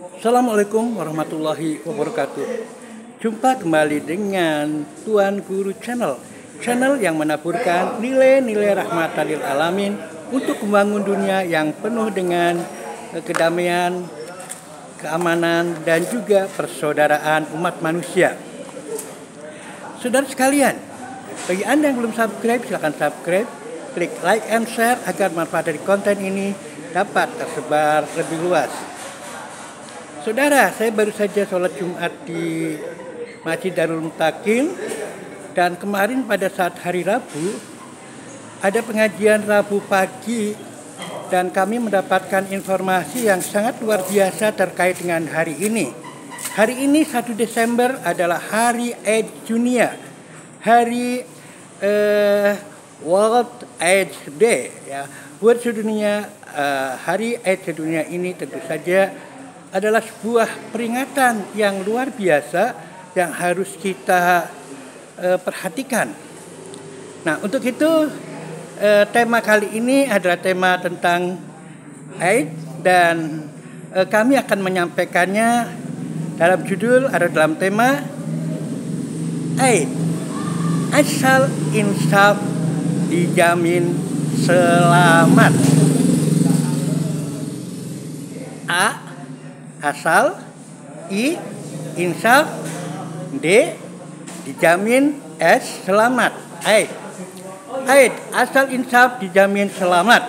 Assalamualaikum warahmatullahi wabarakatuh. Jumpa kembali dengan Tuan Guru Channel, channel yang menaburkan nilai-nilai rahmatan lil alamin untuk membangun dunia yang penuh dengan kedamaian, keamanan, dan juga persaudaraan umat manusia. Saudara sekalian, bagi Anda yang belum subscribe, silakan subscribe, klik like and share agar manfaat dari konten ini dapat tersebar lebih luas. Saudara, saya baru saja sholat Jumat di Masjid Darul Mutakin, dan kemarin pada saat hari Rabu ada pengajian Rabu pagi, dan kami mendapatkan informasi yang sangat luar biasa terkait dengan hari ini. Hari ini 1 Desember adalah Hari AIDS Dunia, Hari World AIDS Day, ya. Buat sedunia, Hari AIDS Dunia ini tentu saja adalah sebuah peringatan yang luar biasa yang harus kita perhatikan. Nah, untuk itu tema kali ini adalah tema tentang AIDS, dan kami akan menyampaikannya dalam judul atau dalam tema AIDS, asal insaf dijamin selamat. A, asal, I, insaf, D, dijamin, S, selamat. AIDS, asal insaf dijamin selamat.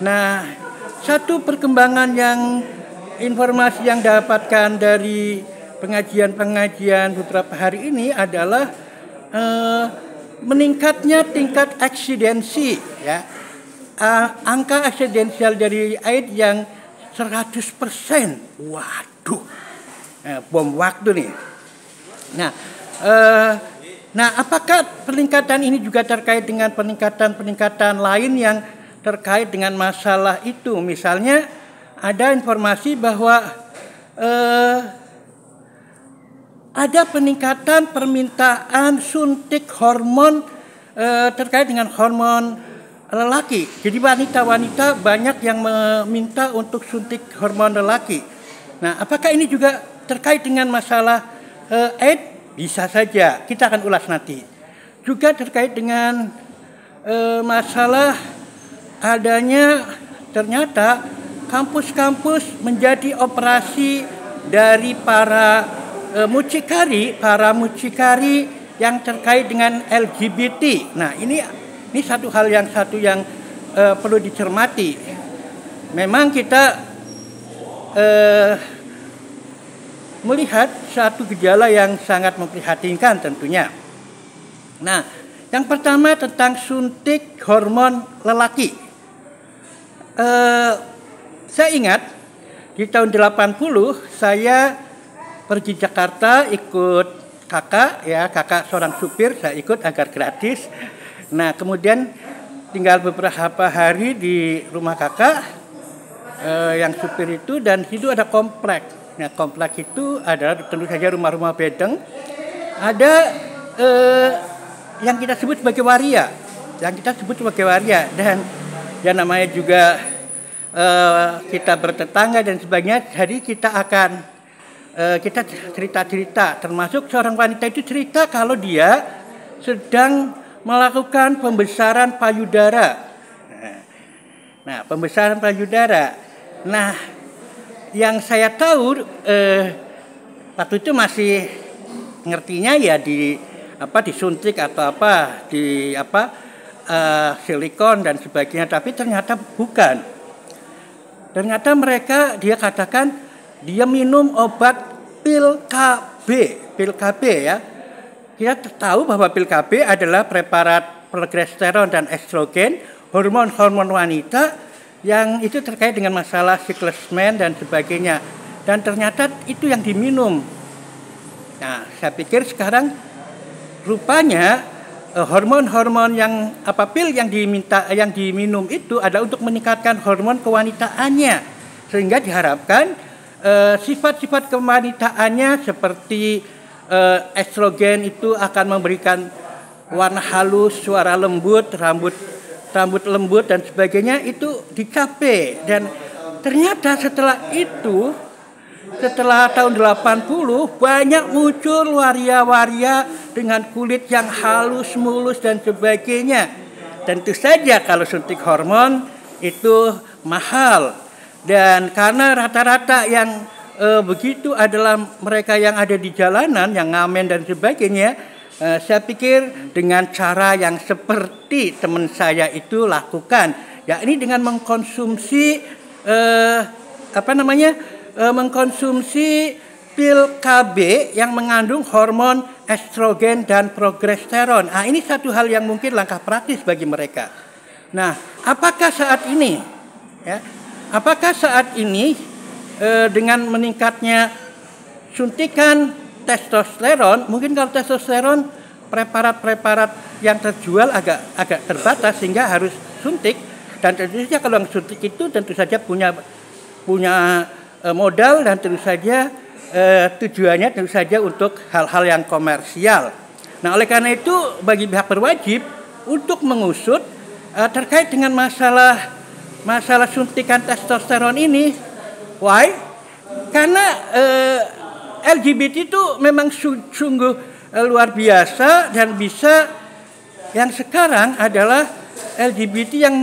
Nah, satu perkembangan informasi yang dapatkan dari pengajian beberapa hari ini adalah meningkatnya tingkat eksidensi, ya. Angka eksidensial dari AIDS yang 100%. Waduh, bom waktu nih. Nah, apakah peningkatan ini juga terkait dengan peningkatan lain yang terkait dengan masalah itu? Misalnya ada informasi bahwa ada peningkatan permintaan suntik hormon terkait dengan hormon lelaki. Jadi wanita-wanita banyak yang meminta untuk suntik hormon lelaki. Nah, apakah ini juga terkait dengan masalah AIDS? Bisa saja, kita akan ulas nanti. Juga terkait dengan masalah adanya ternyata kampus-kampus menjadi operasi dari para mucikari yang terkait dengan LGBT. Nah, ini satu hal yang perlu dicermati. Memang kita melihat satu gejala yang sangat memprihatinkan tentunya. Nah, yang pertama tentang suntik hormon lelaki. Saya ingat di tahun 80 saya pergi Jakarta ikut kakak seorang supir, saya ikut agar gratis. Nah, kemudian tinggal beberapa hari di rumah kakak yang supir itu, dan situ ada komplek. Nah, komplek itu adalah tentu saja rumah-rumah bedeng. Ada yang kita sebut sebagai waria, dan ya namanya juga kita bertetangga dan sebagainya. Jadi kita akan kita cerita-cerita, termasuk seorang wanita itu cerita kalau dia sedang melakukan pembesaran payudara. Nah, pembesaran payudara. Nah, yang saya tahu waktu itu masih ngertinya ya disuntik atau silikon dan sebagainya, tapi ternyata bukan. Ternyata dia katakan dia minum obat pil KB ya. Kita tahu bahwa pil KB adalah preparat progesteron dan estrogen, hormon-hormon wanita yang itu terkait dengan masalah siklus men dan sebagainya. Dan ternyata itu yang diminum. Nah, saya pikir sekarang rupanya hormon-hormon pil yang diminum itu adalah untuk meningkatkan hormon kewanitaannya, sehingga diharapkan sifat-sifat kewanitaannya seperti estrogen itu akan memberikan warna halus, suara lembut, rambut lembut dan sebagainya itu dicapai. Dan ternyata setelah itu setelah tahun 80 banyak muncul waria-waria dengan kulit yang halus, mulus dan sebagainya. Tentu saja kalau suntik hormon itu mahal, dan karena rata-rata yang begitu adalah mereka yang ada di jalanan, yang ngamen dan sebagainya. Saya pikir dengan cara yang seperti teman saya itu lakukan, yakni dengan mengkonsumsi mengkonsumsi pil KB yang mengandung hormon estrogen dan progesteron. Nah, ini satu hal yang mungkin langkah praktis bagi mereka. Nah, apakah saat ini dengan meningkatnya suntikan testosteron, mungkin kalau testosteron preparat-preparat yang terjual agak terbatas sehingga harus suntik, dan tentu saja kalau yang suntik itu tentu saja punya modal, dan tentu saja tujuannya tentu saja untuk hal-hal yang komersial. Nah, oleh karena itu bagi pihak berwajib untuk mengusut terkait dengan masalah suntikan testosteron ini. Why? Karena LGBT itu memang sungguh luar biasa, dan bisa yang sekarang adalah LGBT yang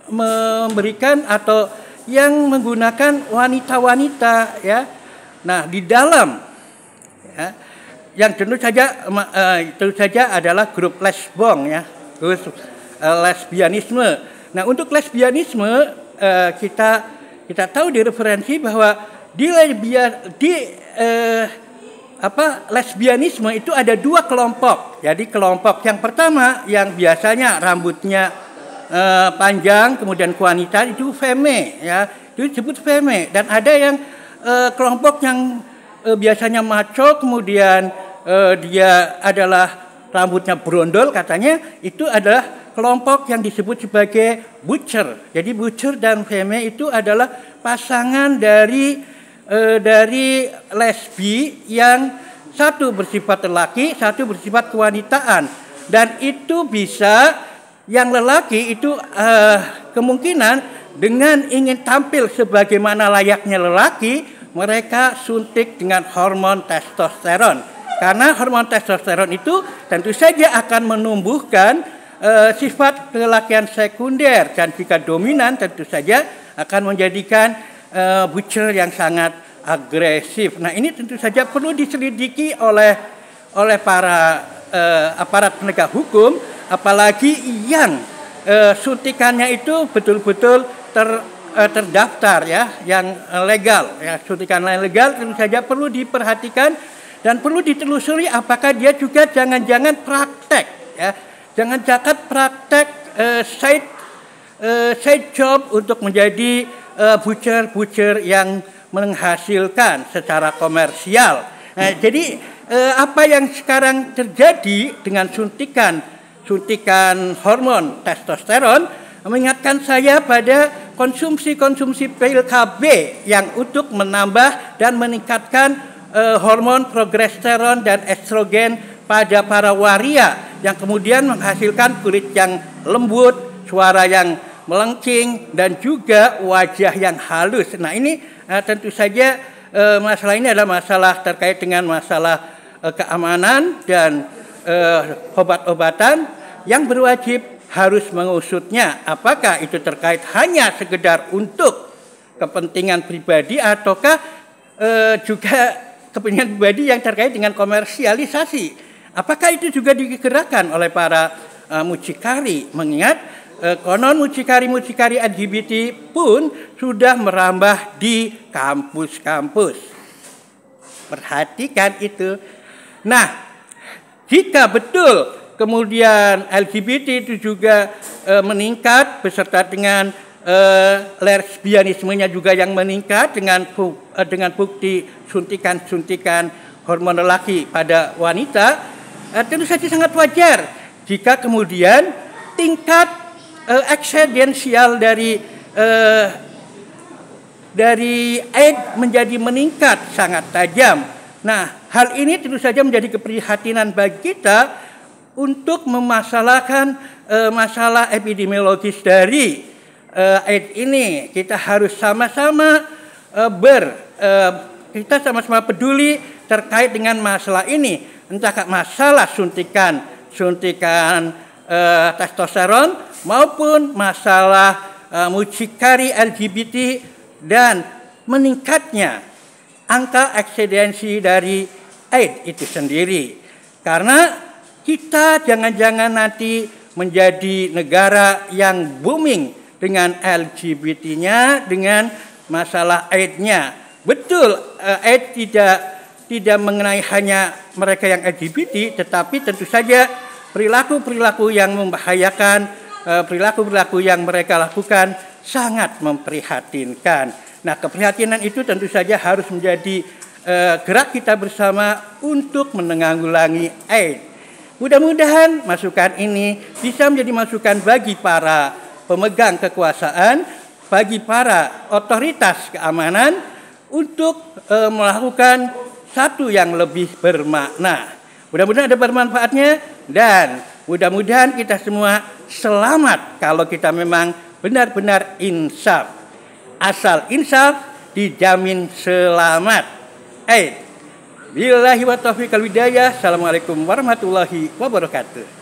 memberikan atau yang menggunakan wanita-wanita, ya. Nah, di dalam yang tentu saja adalah grup lesbong, ya, grup lesbianisme. Nah, untuk lesbianisme kita tahu di referensi bahwa lesbianisme itu ada dua kelompok. Jadi kelompok yang pertama yang biasanya rambutnya panjang, kemudian wanita itu femme, ya, itu disebut femme. Dan ada yang kelompok yang biasanya maco, kemudian dia adalah rambutnya brondol, katanya itu adalah kelompok yang disebut sebagai butcher. Jadi butcher dan femme itu adalah pasangan dari lesbi yang satu bersifat lelaki, satu bersifat kewanitaan. Dan itu bisa, yang lelaki itu kemungkinan dengan ingin tampil sebagaimana layaknya lelaki, mereka suntik dengan hormon testosteron. Karena hormon testosteron itu tentu saja akan menumbuhkan sifat kelelakian sekunder, dan jika dominan tentu saja akan menjadikan butcher yang sangat agresif. Nah, ini tentu saja perlu diselidiki oleh para aparat penegak hukum, apalagi yang suntikannya itu betul-betul terdaftar, ya, yang legal, ya. Suntikan legal tentu saja perlu diperhatikan dan perlu ditelusuri apakah dia juga jangan-jangan praktek, ya. Jangan-jangan praktek side job untuk menjadi butcher yang menghasilkan secara komersial. Nah, jadi apa yang sekarang terjadi dengan suntikan hormon testosteron mengingatkan saya pada konsumsi pil KB yang untuk menambah dan meningkatkan hormon progesteron dan estrogen pada para waria, yang kemudian menghasilkan kulit yang lembut, suara yang melengking, dan juga wajah yang halus. Nah, ini tentu saja masalah ini adalah masalah terkait dengan masalah keamanan dan obat-obatan yang berwajib harus mengusutnya. Apakah itu terkait hanya sekedar untuk kepentingan pribadi, ataukah juga kepentingan pribadi yang terkait dengan komersialisasi? Apakah itu juga digerakkan oleh para mucikari? Mengingat konon mucikari LGBT pun sudah merambah di kampus-kampus. Perhatikan itu. Nah, jika betul kemudian LGBT itu juga meningkat beserta dengan lesbianismenya juga yang meningkat dengan bukti suntikan hormon lelaki pada wanita, tentu saja sangat wajar jika kemudian tingkat eksidensial dari AIDS menjadi meningkat sangat tajam. Nah, hal ini tentu saja menjadi keprihatinan bagi kita untuk memasalahkan masalah epidemiologis dari AIDS ini. Kita harus sama-sama kita sama-sama peduli terkait dengan masalah ini, entah masalah suntikan testosteron maupun masalah mucikari LGBT dan meningkatnya angka eksidensi dari AIDS itu sendiri. Karena kita jangan-jangan nanti menjadi negara yang booming dengan LGBT-nya, dengan masalah AIDS-nya. Betul, AIDS tidak mengenai hanya mereka yang LGBT, tetapi tentu saja perilaku-perilaku yang membahayakan, perilaku-perilaku yang mereka lakukan sangat memprihatinkan. Nah, keprihatinan itu tentu saja harus menjadi gerak kita bersama untuk menanggulangi AIDS. Mudah-mudahan masukan ini bisa menjadi masukan bagi para pemegang kekuasaan, bagi para otoritas keamanan untuk melakukan satu yang lebih bermakna. Mudah-mudahan ada bermanfaatnya dan mudah-mudahan kita semua selamat kalau kita memang benar-benar insaf. Asal insaf dijamin selamat. Billahi wa taufiq wal hidayah. Assalamualaikum warahmatullahi wabarakatuh.